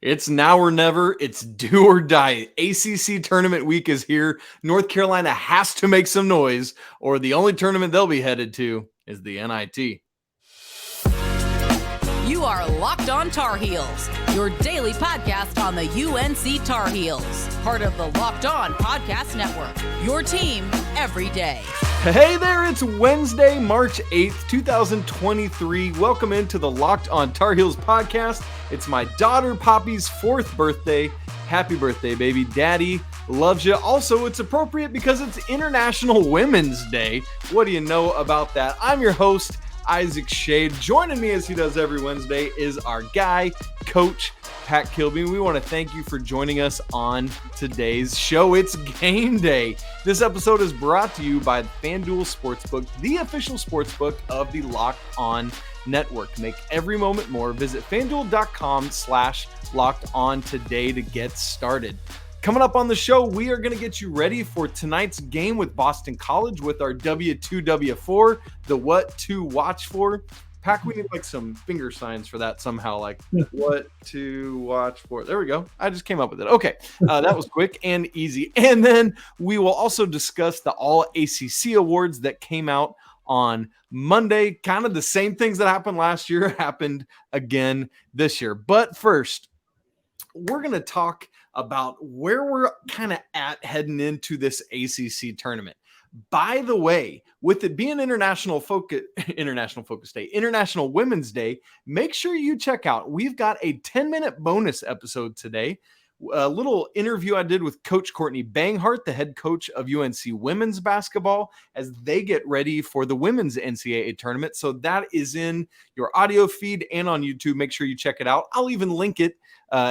It's now or never. It's do or die. ACC tournament week is here. North Carolina has to make some noise, or the only tournament they'll be headed to is the NIT. You are Locked On Tar Heels, your daily podcast on the UNC Tar Heels. Part of the Locked On Podcast Network, your team every day. Hey there, it's Wednesday, March 8th, 2023. Welcome into the Locked On Tar Heels podcast. It's my daughter Poppy's 4th birthday. Happy birthday, baby. Daddy loves you. Also, it's appropriate because it's International Women's Day. What do you know about that? I'm your host, Isaac Shade. Joining me as he does every Wednesday is our guy, Coach Pat Kilby. We want to thank you for joining us on today's show. It's game day. This episode is brought to you by FanDuel Sportsbook, the official sportsbook of the Locked On Network. Make every moment more. Visit FanDuel.com/LockedOn today to get started. Coming up on the show, we are going to get you ready for tonight's game with Boston College with our W2, W4, the what to watch for. Pack, we need like some finger signs for that somehow, like what to watch for. There we go. I just came up with it. Okay, that was quick and easy. And then we will also discuss the All-ACC awards that came out on Monday. Kind of the same things that happened last year happened again this year. But first, we're going to talk about where we're kind of at heading into this ACC tournament. By the way, with it being International Women's Day, make sure you check out. We've got a 10-minute bonus episode today. A little interview I did with Coach Courtney Banghart, the head coach of UNC women's basketball, as they get ready for the women's NCAA tournament. So that is in your audio feed and on YouTube. Make sure you check it out. I'll even link it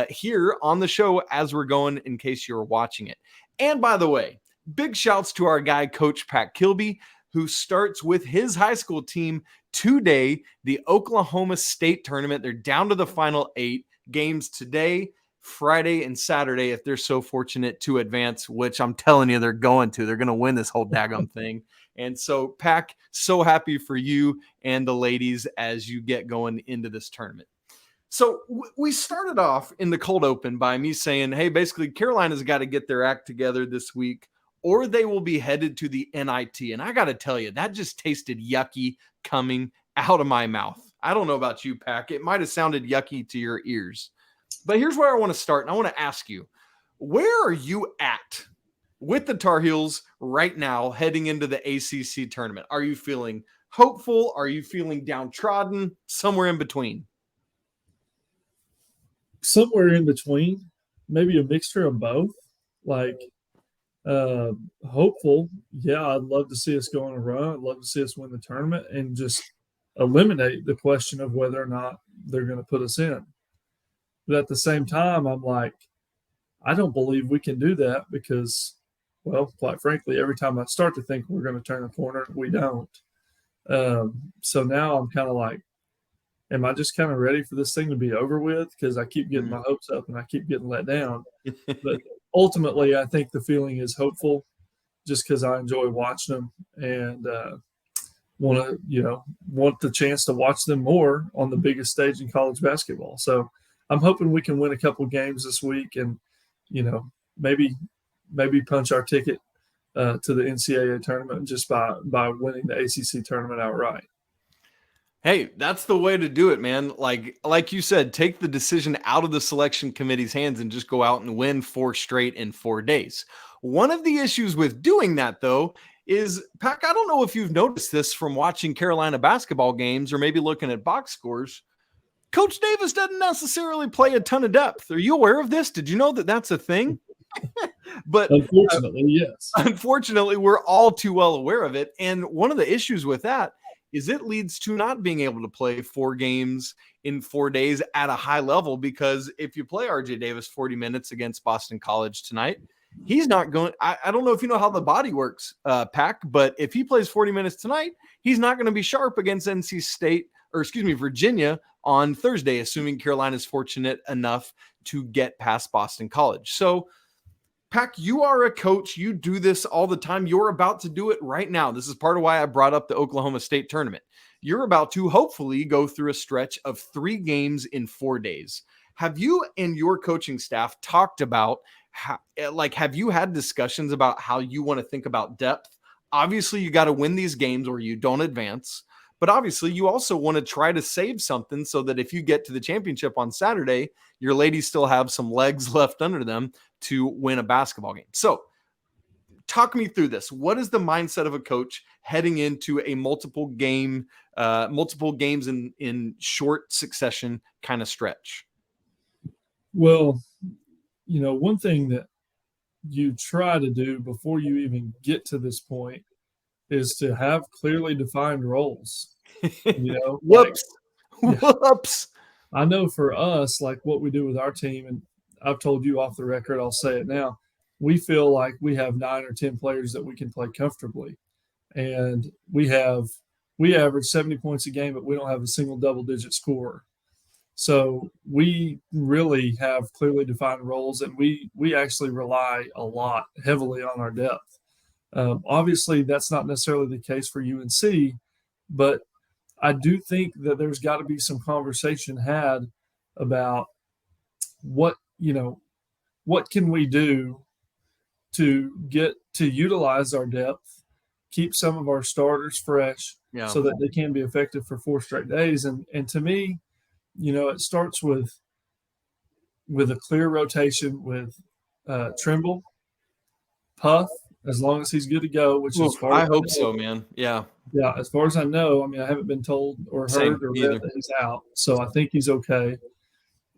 here on the show as we're going in case you're watching it. And by the way, big shouts to our guy, Coach Pat Kilby, who starts with his high school team today, the Oklahoma State Tournament. They're down to the final 8 games today, Friday, and Saturday, if they're so fortunate to advance, which I'm telling you they're going to. They're going to win this whole daggum thing. And so, Pack, so happy for you and the ladies as you get going into this tournament. So we started off in the cold open by me saying, hey, basically Carolina's got to get their act together this week or they will be headed to the NIT. And I got to tell you, that just tasted yucky coming out of my mouth. I don't know about you, Pack. It might have sounded yucky to your ears. But here's where I want to start. And I want to ask you, where are you at with the Tar Heels right now heading into the ACC tournament? Are you feeling hopeful? Are you feeling downtrodden? Somewhere in between? Somewhere in between, maybe a mixture of both. Like, hopeful. Yeah, I'd love to see us go on a run. I'd love to see us win the tournament and just eliminate the question of whether or not they're going to put us in. But at the same time, I'm like, I don't believe we can do that because, well, quite frankly, every time I start to think we're going to turn the corner, we don't. So now I'm kind of like, am I just kind of ready for this thing to be over with? Because I keep getting my hopes up and I keep getting let down. But ultimately, I think the feeling is hopeful just because I enjoy watching them and want the chance to watch them more on the biggest stage in college basketball. So I'm hoping we can win a couple games this week and, maybe punch our ticket to the NCAA tournament just by winning the ACC tournament outright. Hey, that's the way to do it, man. Like you said, take the decision out of the selection committee's hands and just go out and win 4 straight in 4 days. One of the issues with doing that, though, is, Pack, I don't know if you've noticed this from watching Carolina basketball games or maybe looking at box scores. Coach Davis doesn't necessarily play a ton of depth. Are you aware of this? Did you know that that's a thing? But unfortunately, yes. Unfortunately, we're all too well aware of it. And one of the issues with that is it leads to not being able to play 4 games in 4 days at a high level, because if you play RJ Davis 40 minutes against Boston College tonight, he's not going – I don't know if you know how the body works, Pack, but if he plays 40 minutes tonight, he's not going to be sharp against Virginia on Thursday, assuming Carolina's fortunate enough to get past Boston College. So, Pack, you are a coach. You do this all the time. You're about to do it right now. This is part of why I brought up the Oklahoma State tournament. You're about to hopefully go through a stretch of 3 games in 4 days. Have you and your coaching staff talked about have you had discussions about how you want to think about depth? Obviously, you got to win these games or you don't advance. But obviously, you also want to try to save something so that if you get to the championship on Saturday, your ladies still have some legs left under them to win a basketball game. So talk me through this. What is the mindset of a coach heading into a multiple games in short succession kind of stretch? Well, one thing that you try to do before you even get to this point is to have clearly defined roles. Whoops. Yeah. Whoops. I know for us, like what we do with our team, and I've told you off the record, I'll say it now, we feel like we have 9 or 10 players that we can play comfortably. And we average 70 points a game, but we don't have a single double-digit scorer. So we really have clearly defined roles, and we actually rely a lot heavily on our depth. Obviously, that's not necessarily the case for UNC, but I do think that there's got to be some conversation had about what can we do to get to utilize our depth, keep some of our starters fresh so that they can be effective for 4 straight days. And to me, it starts with a clear rotation with Trimble, Puff, as long as he's good to go, which is I hope so, man. Yeah. Yeah, as far as I know, I haven't been told or heard or read that he's out. So I think he's okay.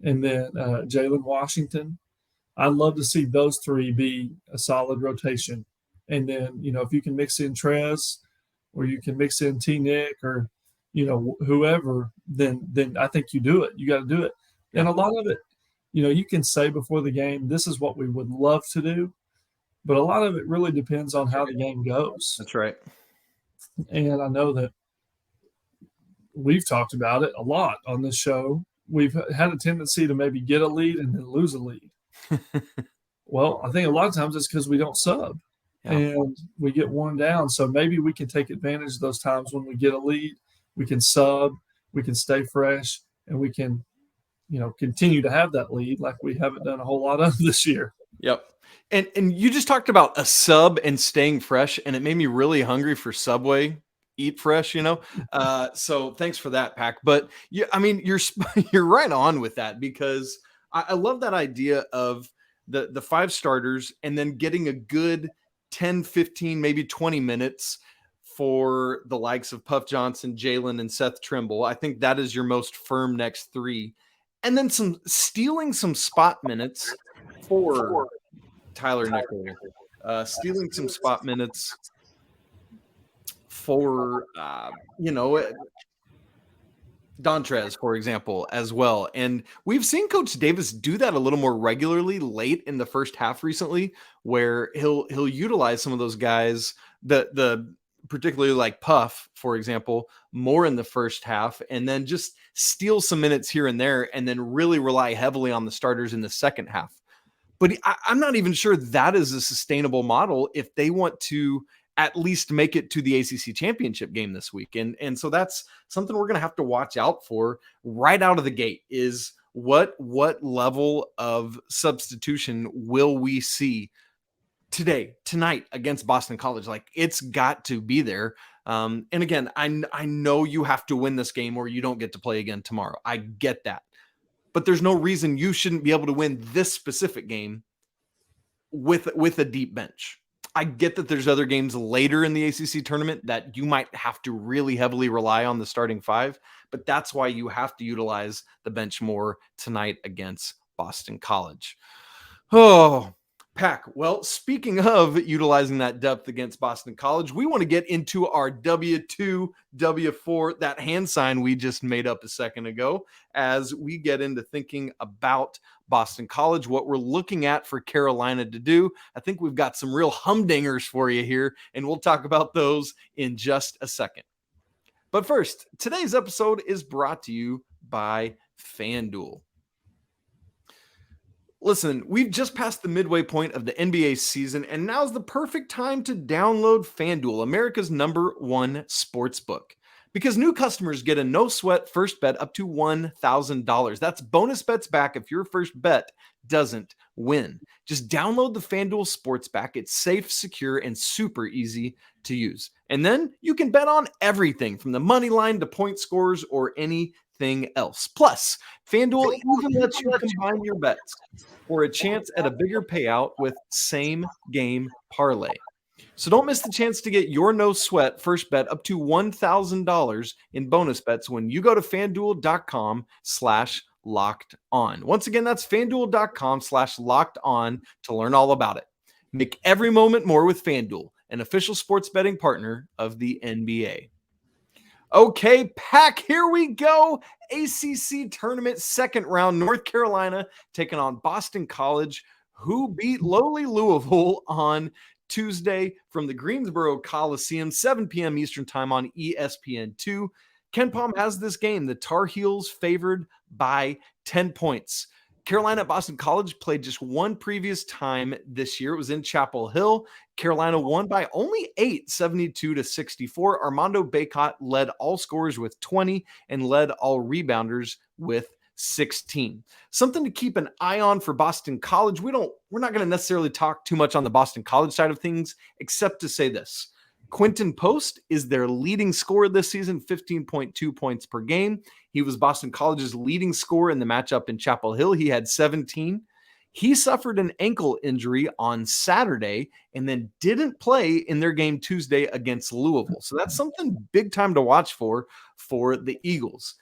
And then Jalen Washington, I'd love to see those 3 be a solid rotation. And then, if you can mix in Trez or you can mix in T-Nick or, whoever, then I think you do it. You got to do it. And a lot of it, you can say before the game, this is what we would love to do. But a lot of it really depends on how the game goes. That's right. And I know that we've talked about it a lot on this show. We've had a tendency to maybe get a lead and then lose a lead. Well, I think a lot of times it's because we don't sub and we get worn down. So maybe we can take advantage of those times when we get a lead. We can sub, we can stay fresh, and we can, continue to have that lead like we haven't done a whole lot of this year. Yep. And you just talked about a sub and staying fresh, and it made me really hungry for Subway. Eat fresh, So thanks for that, Pack. But you're right on with that, because I love that idea of the 5 starters and then getting a good 10, 15, maybe 20 minutes for the likes of Puff Johnson, Jalen, and Seth Trimble. I think that is your most firm next 3. And then stealing some spot minutes for Tyler Nickel, stealing some spot minutes for, Dontrez, for example, as well. And we've seen Coach Davis do that a little more regularly late in the first half recently, where he'll utilize some of those guys, the particularly like Puff, for example, more in the first half, and then just steal some minutes here and there, and then really rely heavily on the starters in the second half. But I'm not even sure that is a sustainable model if they want to at least make it to the ACC championship game this week. And so that's something we're going to have to watch out for right out of the gate, is what level of substitution will we see tonight against Boston College? Like, it's got to be there. And again, I know you have to win this game or you don't get to play again tomorrow. I get that. But there's no reason you shouldn't be able to win this specific game with a deep bench. I get that there's other games later in the ACC tournament that you might have to really heavily rely on the starting 5, but that's why you have to utilize the bench more tonight against Boston College. Oh, Pack. Well, speaking of utilizing that depth against Boston College, we want to get into our W2, W4, that hand sign we just made up a second ago, as we get into thinking about Boston College, what we're looking at for Carolina to do. I think we've got some real humdingers for you here, and we'll talk about those in just a second. But first, today's episode is brought to you by FanDuel. Listen, we've just passed the midway point of the NBA season, and now's the perfect time to download FanDuel, America's #1 sportsbook. because new customers get a no-sweat first bet up to $1,000. That's bonus bets back if your first bet doesn't win. Just download the FanDuel Sportsback. It's safe, secure, and super easy to use. And then you can bet on everything from the money line to point scores or anything else. Plus, FanDuel even lets you combine your bets for a chance at a bigger payout with same game parlay. So don't miss the chance to get your no sweat first bet up to $1,000 in bonus bets when you go to FanDuel.com/locked on. Once again, that's FanDuel.com/locked on to learn all about it. Make every moment more with FanDuel, an official sports betting partner of the NBA. Okay, Pack, here we go. ACC Tournament second round. North Carolina taking on Boston College, who beat lowly Louisville on Tuesday from the Greensboro Coliseum, 7 p.m. Eastern time on ESPN2. Ken Palm has this game. The Tar Heels favored by 10 points. Carolina at Boston College played just one previous time this year. It was in Chapel Hill. Carolina won by only 8, 72-64. Armando Bacot led all scorers with 20 and led all rebounders with 16. Something to keep an eye on for Boston College. We're not going to necessarily talk too much on the Boston College side of things, except to say this. Quentin Post is their leading scorer this season, 15.2 points per game. He was Boston College's leading scorer in the matchup in Chapel Hill. He had 17. He suffered an ankle injury on Saturday and then didn't play in their game Tuesday against Louisville. So that's something big time to watch for the Eagles.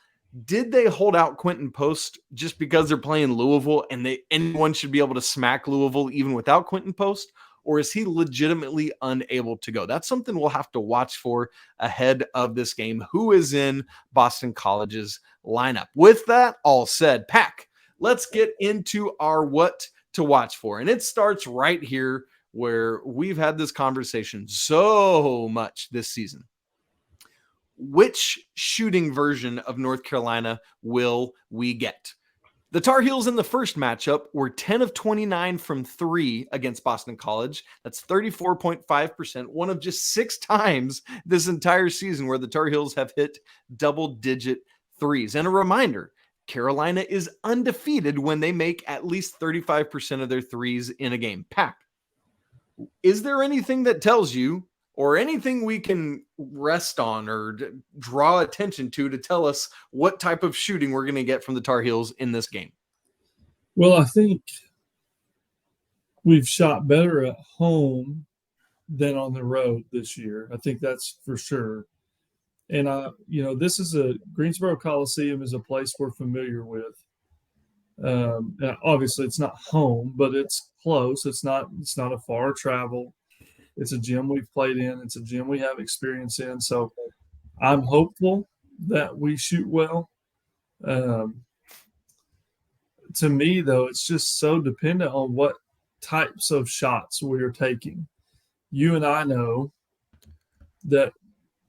Did they hold out Quentin Post just because they're playing Louisville and anyone should be able to smack Louisville even without Quentin Post? Or is he legitimately unable to go? That's something we'll have to watch for ahead of this game. Who is in Boston College's lineup? With that all said, Pack, let's get into our what to watch for. And it starts right here where we've had this conversation so much this season. Which shooting version of North Carolina will we get? The Tar Heels in the first matchup were 10 of 29 from 3 against Boston College. That's 34.5%, one of just 6 times this entire season where the Tar Heels have hit double-digit threes. And a reminder, Carolina is undefeated when they make at least 35% of their threes in a game. Pack, is there anything that tells you or anything we can rest on or draw attention to tell us what type of shooting we're going to get from the Tar Heels in this game? Well, I think we've shot better at home than on the road this year. I think that's for sure. And, this is Greensboro Coliseum is a place we're familiar with. Obviously, it's not home, but it's close. It's not a far travel. It's a gym we've played in. It's a gym we have experience in. So I'm hopeful that we shoot well. To me, though, it's just so dependent on what types of shots we're taking. You and I know that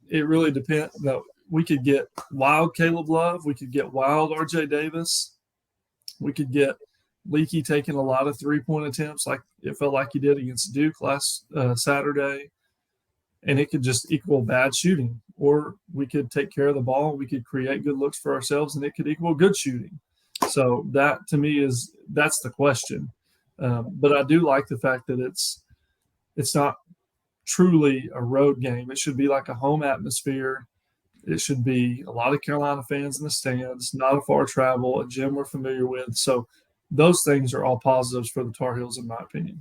it really depends. That we could get wild Caleb Love. We could get wild RJ Davis. We could get Leaky taking a lot of three-point attempts like it felt like he did against Duke last Saturday, and it could just equal bad shooting. Or we could take care of the ball, we could create good looks for ourselves, and it could equal good shooting. So that, to me, that's the question. But I do like the fact that it's not truly a road game. It should be like a home atmosphere. It should be a lot of Carolina fans in the stands, not a far travel, a gym we're familiar with. So those things are all positives for the Tar Heels, in my opinion.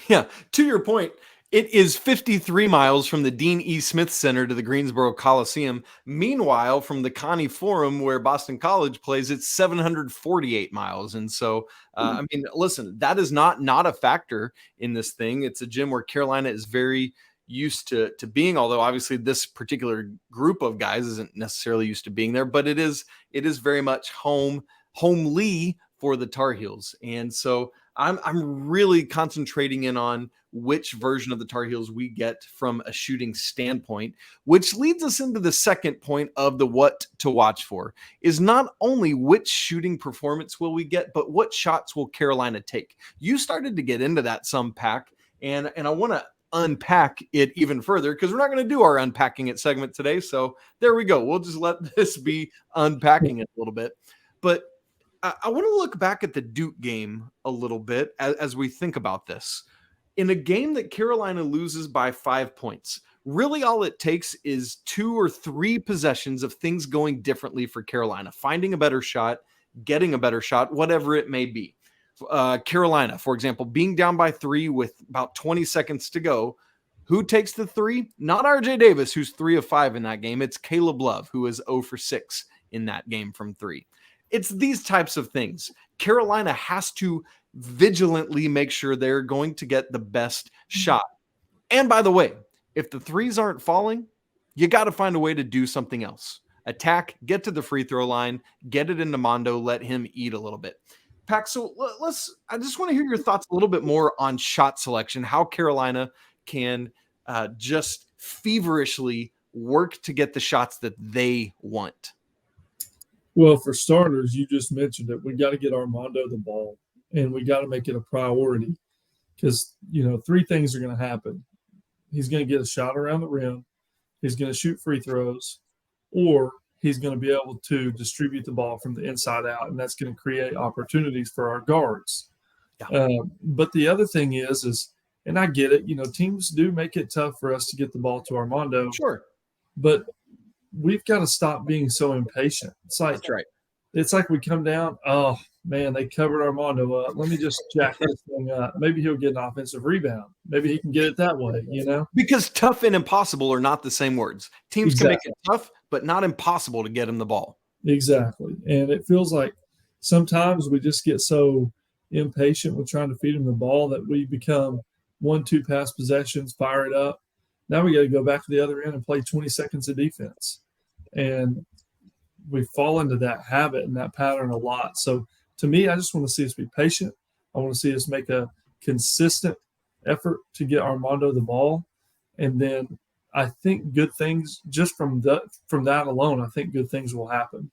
Yeah, to your point, it is 53 miles from the Dean E. Smith Center to the Greensboro Coliseum. Meanwhile, from the Connie Forum, where Boston College plays, it's 748 miles. And so, listen, that is not a factor in this thing. It's a gym where Carolina is very used to being, although obviously this particular group of guys isn't necessarily used to being there, but it is very much homely for the Tar Heels. And so I'm really concentrating in on which version of the Tar Heels we get from a shooting standpoint, which leads us into the second point of the what to watch for is not only which shooting performance will we get, but what shots will Carolina take. You started to get into that some, Pack, and I want to unpack it even further, because we're not going to do our unpacking it segment today. So there we go. We'll just let this be unpacking it a little bit. But I want to look back at the Duke game a little bit as we think about this. In a game that Carolina loses by 5 points, really all it takes is 2 or 3 possessions of things going differently for Carolina, finding a better shot, getting a better shot, whatever it may be. Carolina, for example, being down by 3 with about 20 seconds to go. Who takes the 3? Not RJ Davis, who's 3 of 5 in that game. It's Caleb Love, who is 0 for 6 in that game from 3. It's these types of things. Carolina has to vigilantly make sure they're going to get the best shot. And by the way, if the threes aren't falling, you got to find a way to do something else. Attack, get to the free throw line, get it into Mondo, let him eat a little bit. Pac, so I just want to hear your thoughts a little bit more on shot selection, how Carolina can just feverishly work to get the shots that they want. Well, for starters, you just mentioned it. We got to get Armando the ball, and we got to make it a priority because, 3 things are going to happen. He's going to get a shot around the rim, he's going to shoot free throws, or he's going to be able to distribute the ball from the inside out, and that's going to create opportunities for our guards. Yeah. But the other thing is, and I get it, teams do make it tough for us to get the ball to Armando. Sure. But we've got to stop being so impatient. That's right. It's like we come down, oh, man, they covered Armando up. Let me just jack this thing up. Maybe he'll get an offensive rebound. Maybe he can get it that way, Because tough and impossible are not the same words. Teams can make it tough, but not impossible to get him the ball. Exactly. And it feels like sometimes we just get so impatient with trying to feed him the ball that we become 1-2 pass possessions, fire it up. Now we got to go back to the other end and play 20 seconds of defense. And we fall into that habit and that pattern a lot. So to me, I just want to see us be patient. I want to see us make a consistent effort to get Armando the ball. And then I think good things, just from that alone, I think good things will happen.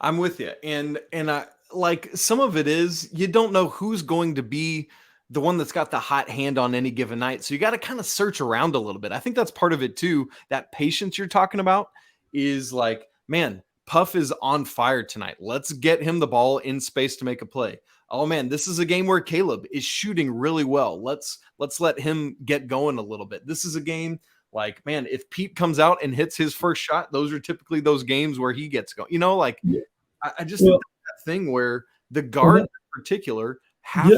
I'm with you. And I like, some of it is you don't know who's going to be the one that's got the hot hand on any given night. So you got to kind of search around a little bit. I think that's part of it too. That patience you're talking about is like, man, Puff is on fire tonight. Let's get him the ball in space to make a play. Oh man, this is a game where Caleb is shooting really well. Let's let him get going a little bit. This is a game like, man, if Pete comes out and hits his first shot, those are typically those games where he gets going. I just think that thing where the guards in particular have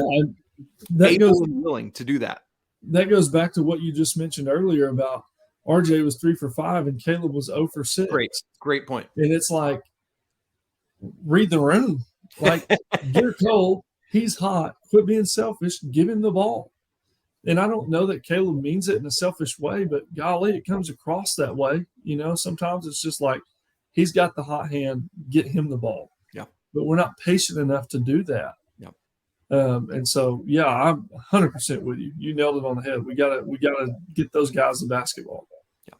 able and willing to do that. That goes back to what you just mentioned earlier about RJ was 3 for 5 and Caleb was 0 for 6. Great point. And it's like, read the room. Like, you're cold, he's hot, quit being selfish, give him the ball. And I don't know that Caleb means it in a selfish way, but golly, it comes across that way. Sometimes it's just like, he's got the hot hand, get him the ball. Yeah. But we're not patient enough to do that. Yeah. And so, yeah, I'm 100% with you. You nailed it on the head. We gotta get those guys the basketball. Yeah.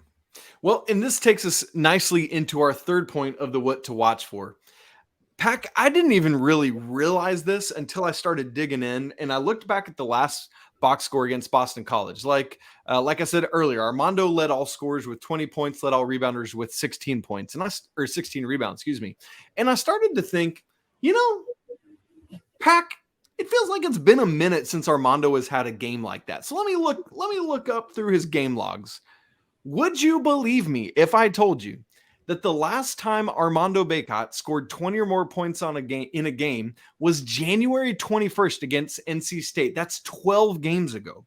Well, and this takes us nicely into our third point of the what to watch for. Pac, I didn't even really realize this until I started digging in, and I looked back at the last box score against Boston College. Like I said earlier, Armando led all scorers with 20 points, led all rebounders with 16 points, or 16 rebounds, excuse me. And I started to think, Pac, it feels like it's been a minute since Armando has had a game like that. So let me look up through his game logs. Would you believe me if I told you that the last time Armando Bacot scored 20 or more points in a game was January 21st against NC State? That's 12 games ago.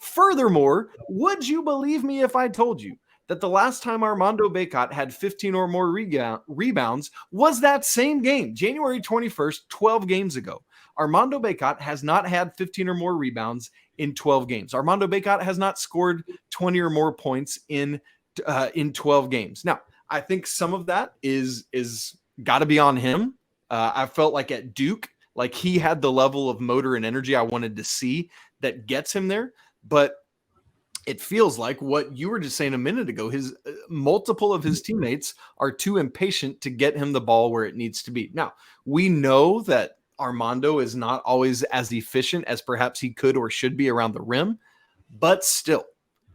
Furthermore, would you believe me if I told you that the last time Armando Bacot had 15 or more rebounds was that same game, January 21st, 12 games ago? Armando Bacot has not had 15 or more rebounds in 12 games. Armando Bacot has not scored 20 or more points in 12 games. Now, I think some of that is got to be on him. I felt like at Duke, like he had the level of motor and energy I wanted to see that gets him there. But it feels like what you were just saying a minute ago, his multiple of his teammates are too impatient to get him the ball where it needs to be. Now, we know that Armando is not always as efficient as perhaps he could or should be around the rim, but still,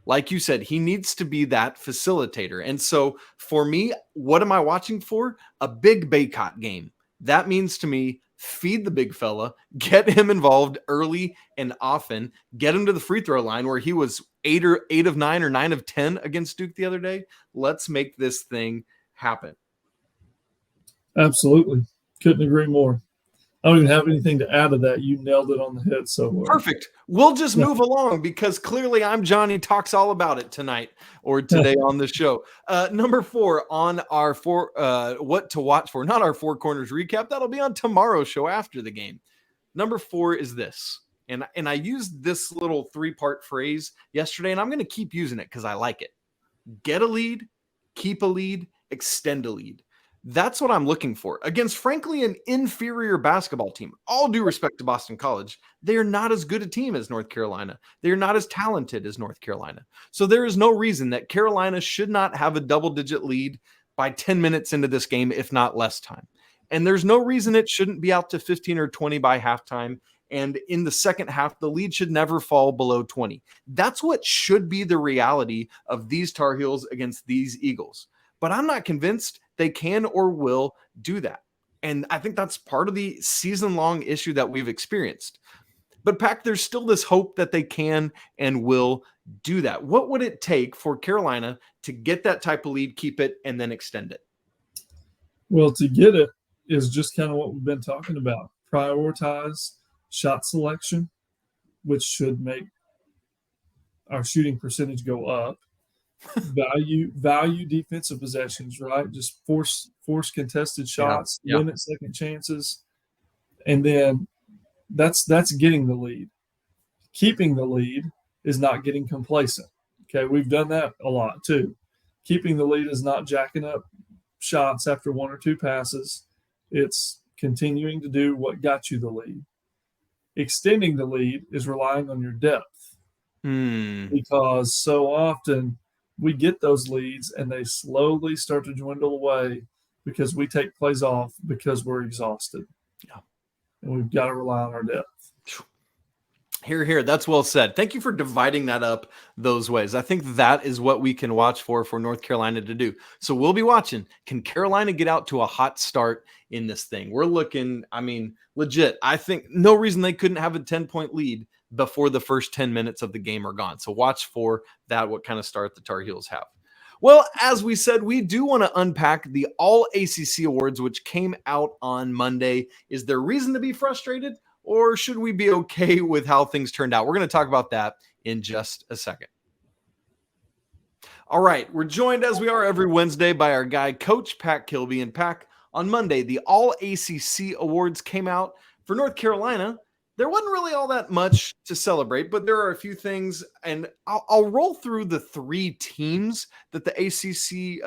like you said, he needs to be that facilitator. And so for me, what am I watching for? A big Bacot game. That means to me, feed the big fella, get him involved early and often, get him to the free throw line where he was 8 of 9 or 9 of 10 against Duke the other day. Let's make this thing happen. Absolutely. Couldn't agree more. I don't even have anything to add to that. You nailed it on the head so well. Perfect. We'll just move along because clearly I'm Johnny talks all about it tonight or today on the show. Number 4 on our what to watch for, not our 4 corners recap. That'll be on tomorrow's show after the game. Number 4 is this. And I used this little 3-part phrase yesterday, and I'm going to keep using it because I like it. Get a lead, keep a lead, extend a lead. That's what I'm looking for against, frankly, an inferior basketball team. All due respect to Boston College, they are not as good a team as North Carolina. They are not as talented as North Carolina. So there is no reason that Carolina should not have a double-digit lead by 10 minutes into this game, if not less time. And there's no reason it shouldn't be out to 15 or 20 by halftime. And in the second half, the lead should never fall below 20. That's what should be the reality of these Tar Heels against these Eagles. But I'm not convinced they can or will do that. And I think that's part of the season-long issue that we've experienced. But, Pac, there's still this hope that they can and will do that. What would it take for Carolina to get that type of lead, keep it, and then extend it? Well, to get it is just kind of what we've been talking about. Prioritize shot selection, which should make our shooting percentage go up. Value defensive possessions, right? Just force contested shots, limit second chances, and then that's getting the lead. Keeping the lead is not getting complacent. Okay, we've done that a lot too. Keeping the lead is not jacking up shots after 1 or 2 passes. It's continuing to do what got you the lead. Extending the lead is relying on your depth, because so often we get those leads and they slowly start to dwindle away because we take plays off because we're exhausted. Yeah. And we've got to rely on our depth. Hear, hear. That's well said. Thank you for dividing that up those ways. I think that is what we can watch for North Carolina to do. So we'll be watching. Can Carolina get out to a hot start in this thing? We're looking, legit. I think no reason they couldn't have a 10-point lead before the first 10 minutes of the game are gone. So watch for that, what kind of start the Tar Heels have. Well, as we said, we do want to unpack the All-ACC awards, which came out on Monday. Is there reason to be frustrated, or should we be okay with how things turned out? We're going to talk about that in just a second. All right, we're joined, as we are every Wednesday, by our guy, Coach Pac Kilby. And Pac, on Monday, the All-ACC awards came out for North Carolina. There wasn't really all that much to celebrate, but there are a few things, and I'll roll through the 3 teams that the ACC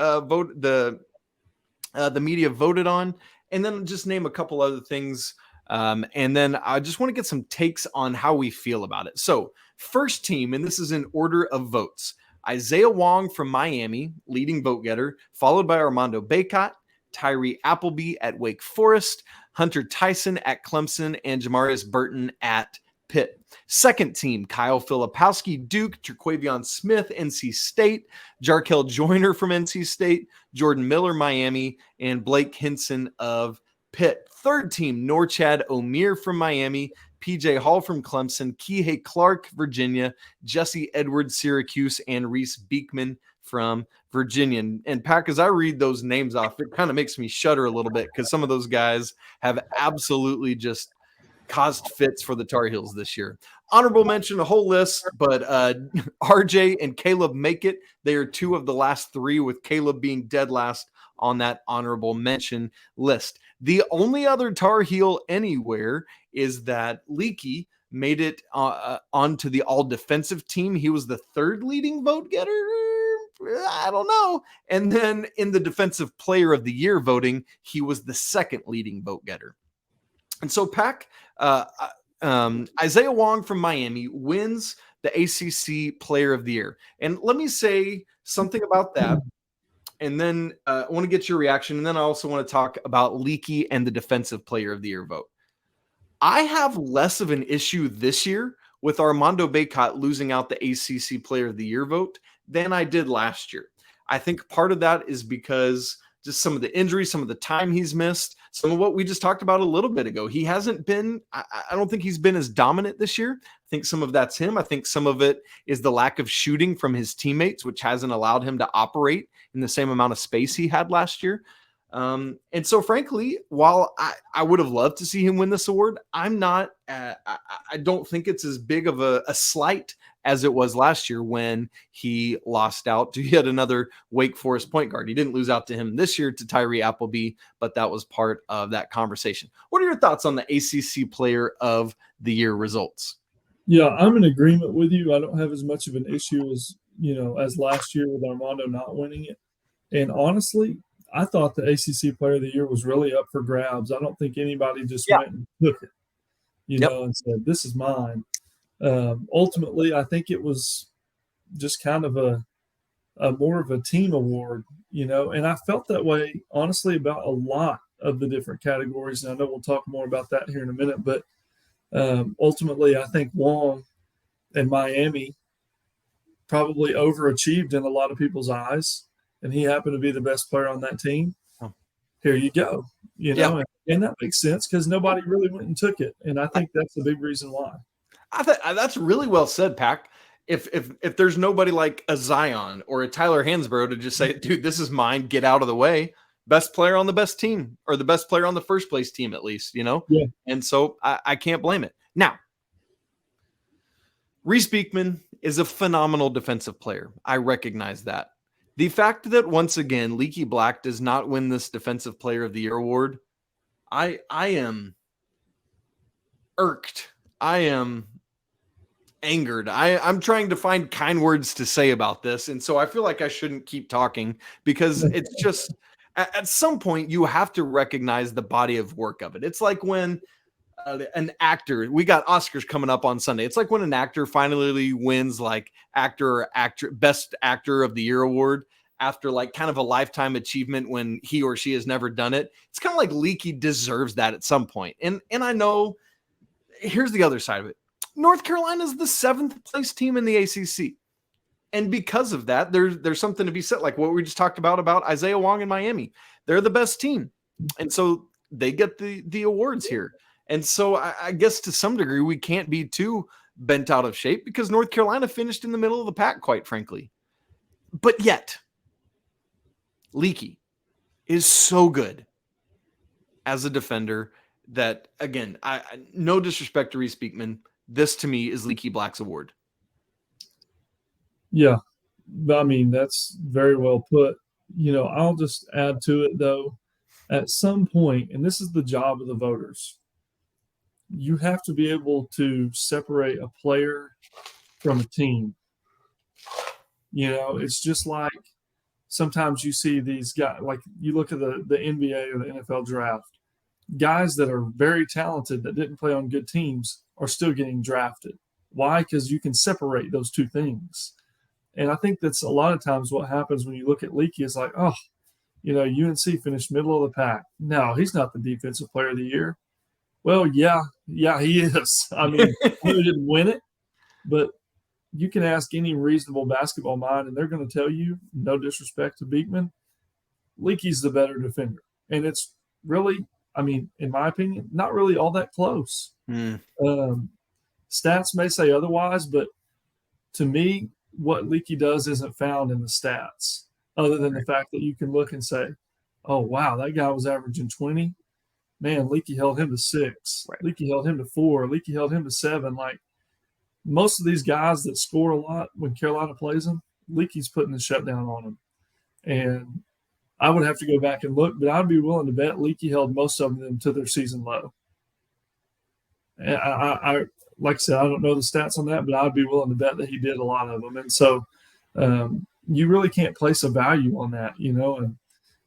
the media voted on, and then just name a couple other things, and then I just want to get some takes on how we feel about it. So, first team, and this is in order of votes: Isaiah Wong from Miami, leading vote getter, followed by Armando Bacot, Tyree Appleby at Wake Forest, Hunter Tyson at Clemson, and Jamarius Burton at Pitt. Second team: Kyle Filipowski, Duke, Terquavion Smith, NC State, Jarkel Joyner from NC State, Jordan Miller, Miami, and Blake Hinson of Pitt. Third team: Norchad Omier from Miami, PJ Hall from Clemson, Kihei Clark, Virginia, Jesse Edwards, Syracuse, and Reese Beekman from Virginia. And Pac, as I read those names off, it kind of makes me shudder a little bit because some of those guys have absolutely just caused fits for the Tar Heels this year. Honorable mention, a whole list, but RJ and Caleb make it. They are 2 of the last 3, with Caleb being dead last on that honorable mention list. The only other Tar Heel anywhere is that Leaky made it onto the all-defensive team. He was the 3rd leading vote getter. I don't know. And then in the defensive player of the year voting, he was the 2nd leading vote getter. And so Pac, Isaiah Wong from Miami wins the ACC player of the year. And let me say something about that. And then I want to get your reaction. And then I also want to talk about Leaky and the defensive player of the year vote. I have less of an issue this year with Armando Bacot losing out the ACC Player of the Year vote than I did last year. I think part of that is because just some of the injuries, some of the time he's missed, some of what we just talked about a little bit ago. He hasn't been, I don't think he's been as dominant this year. I think some of that's him. I think some of it is the lack of shooting from his teammates, which hasn't allowed him to operate in the same amount of space he had last year. And so, frankly, while I would have loved to see him win this award, I'm not. I don't think it's as big of a slight as it was last year when he lost out to yet another Wake Forest point guard. He didn't lose out to him this year to Tyree Appleby, but that was part of that conversation. What are your thoughts on the ACC Player of the Year results? Yeah, I'm in agreement with you. I don't have as much of an issue as last year with Armando not winning it. And honestly, I thought the ACC Player of the Year was really up for grabs. I don't think anybody just went and took it, and said, this is mine. Ultimately, I think it was just kind of a more of a team award, and I felt that way, honestly, about a lot of the different categories. And I know we'll talk more about that here in a minute, but ultimately, I think Wong and Miami probably overachieved in a lot of people's eyes. And he happened to be the best player on that team. Oh. Here you go. And that makes sense because nobody really went and took it. And I think that's the big reason why. That's really well said, Pac. If there's nobody like a Zion or a Tyler Hansbrough to just say, dude, this is mine, get out of the way. Best player on the best team, or the best player on the first place team, at least, Yeah. And so I can't blame it. Now, Reese Beekman is a phenomenal defensive player. I recognize that. The fact that, once again, Leaky Black does not win this Defensive Player of the Year award, I am irked. I am angered. I'm trying to find kind words to say about this, and so I feel like I shouldn't keep talking because it's just at some point you have to recognize the body of work of it. It's like when an actor, we got Oscars coming up on Sunday. It's like when an actor finally wins like best actor of the year award after like kind of a lifetime achievement when he or she has never done it. It's kind of like Leaky deserves that at some point. And I know here's the other side of it. North Carolina is the 7th place team in the ACC. And because of that, there's something to be said, like what we just talked about Isaiah Wong in Miami. They're the best team. And so they get the awards here. And so I guess to some degree, we can't be too bent out of shape because North Carolina finished in the middle of the pack, quite frankly. But yet, Leaky is so good as a defender that, again, no disrespect to Reese Beekman, this to me is Leaky Black's award. Yeah, I mean, that's very well put. I'll just add to it, though, at some point, and this is the job of the voters, you have to be able to separate a player from a team. It's just like sometimes you see these guys, like you look at the NBA or the NFL draft, guys that are very talented that didn't play on good teams are still getting drafted. Why? Because you can separate those two things. And I think that's a lot of times what happens when you look at Leaky is like, UNC finished middle of the pack. No, he's not the defensive player of the year. Well, yeah, he is. I mean, he didn't win it, but you can ask any reasonable basketball mind, and they're going to tell you, no disrespect to Beekman, Leaky's the better defender. And it's really, I mean, in my opinion, not really all that close. Stats may say otherwise, but to me, what Leaky does isn't found in the stats, other than the fact that you can look and say, oh, wow, that guy was averaging 20. Man, Leaky held him to 6. Right. Leaky held him to 4. Leaky held him to 7. Like, most of these guys that score a lot when Carolina plays them, Leaky's putting the shutdown on them. And I would have to go back and look, but I'd be willing to bet Leaky held most of them to their season low. And I like I said, I don't know the stats on that, but I'd be willing to bet that he did a lot of them. And so you really can't place a value on that, and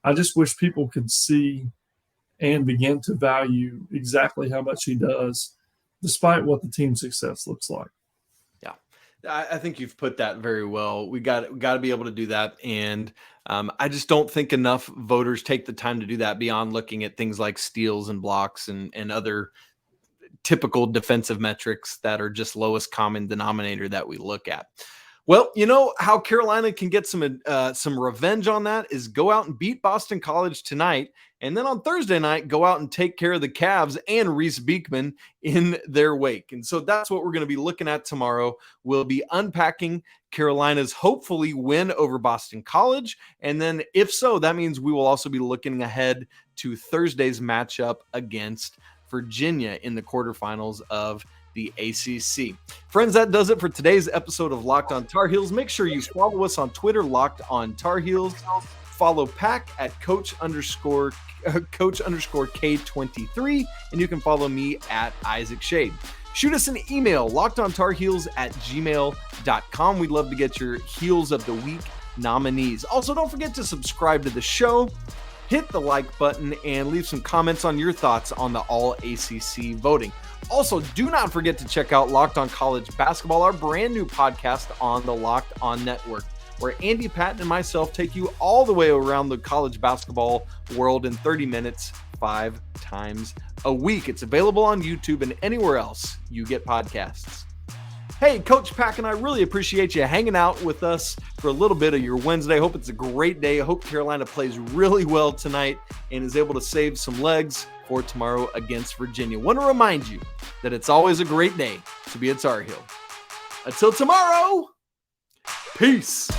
I just wish people could see and begin to value exactly how much he does, despite what the team success looks like. Yeah, I think you've put that very well. We got to be able to do that, and I just don't think enough voters take the time to do that beyond looking at things like steals and blocks and other typical defensive metrics that are just lowest common denominator that we look at. Well, you know how Carolina can get some revenge on that is go out and beat Boston College tonight, and then on Thursday night, go out and take care of the Cavs and Reese Beekman in their wake. And so that's what we're going to be looking at tomorrow. We'll be unpacking Carolina's hopefully win over Boston College, and then if so, that means we will also be looking ahead to Thursday's matchup against Virginia in the quarterfinals of the ACC. Friends, that does it for today's episode of Locked on Tar Heels. Make sure you follow us on Twitter, Locked on Tar Heels. Follow Pack at Coach_K23, and you can follow me at Isaac Shade. Shoot us an email, lockedontarheels@gmail.com. We'd love to get your Heels of the Week nominees. Also, don't forget to subscribe to the show, hit the like button, and leave some comments on your thoughts on the All-ACC voting. Also, do not forget to check out Locked on College Basketball, our brand new podcast on the Locked on Network, where Andy Patton and myself take you all the way around the college basketball world in 30 minutes, 5 times a week. It's available on YouTube and anywhere else you get podcasts. Hey, Coach Pack and I really appreciate you hanging out with us for a little bit of your Wednesday. Hope it's a great day. I hope Carolina plays really well tonight and is able to save some legs for tomorrow against Virginia. Want to remind you that it's always a great day to be a Tar Heel. Until tomorrow, peace.